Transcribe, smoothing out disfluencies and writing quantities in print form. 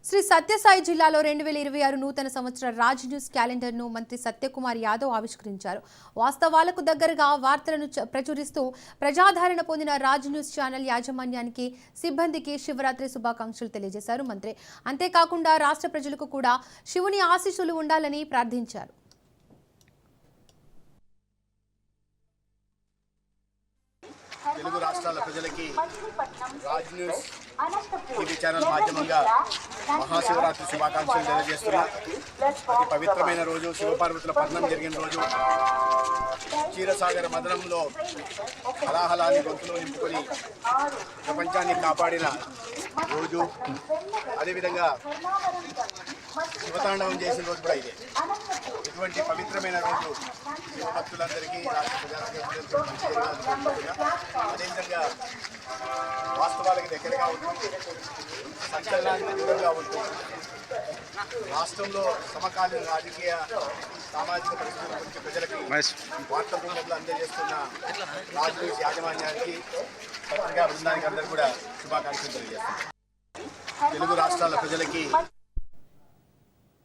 శ్రీ సత్యసాయి జిల్లాలో 2026 నూతన సంవత్సర రాజ్ న్యూస్ క్యాలెండర్ను మంత్రి సత్యకుమార్ యాదవ్ ఆవిష్కరించారు. వాస్తవాలకు దగ్గరగా వార్తలను ప్రచురిస్తూ ప్రజాదరణ పొందిన రాజ్ న్యూస్ ఛానల్ యాజమాన్యానికి, సిబ్బందికి శివరాత్రి శుభాకాంక్షలు తెలియజేశారు మంత్రి. అంతేకాకుండా రాష్ట్ర ప్రజలకు కూడా శివుని ఆశీస్సులు ఉండాలని ప్రార్థించారు. తెలుగు రాష్ట్రాల ప్రజలకి రాజ్ న్యూస్ టీవీ ఛానల్ మాధ్యమంగా మహాశివరాత్రి శుభాకాంక్షలు తెలియజేస్తున్నా. అతి పవిత్రమైన రోజు, శివపార్వతుల పర్ణం జరిగిన రోజు, క్షీరసాగర మదనంలో హలాహలాన్ని గొంతులో నింపుకొని ప్రపంచాన్ని కాపాడిన రోజు, అదేవిధంగా శివతాండవం చేసిన రోజు కూడా ఇదే. ఇటువంటి పవిత్రమైన రోజు శివభక్తులందరికీ, రాష్ట్ర ప్రజలందరికీ అదేవిధంగా వాస్తవాలకు దగ్గరగా ఉంటుంది, సంచలనానికి దూరంగా ఉంటుంది. రాష్ట్రంలో సమకాలీన రాజకీయ, సామాజిక పరిస్థితుల గురించి ప్రజలకి వార్తా రూపంలో అందజేస్తున్న రాజ్ న్యూస్ యాజమాన్యానికి, పత్రికా బృందానికి అందరూ కూడా శుభాకాంక్షలు తెలియజేస్తున్నారు. తెలుగు రాష్ట్రాల ప్రజలకి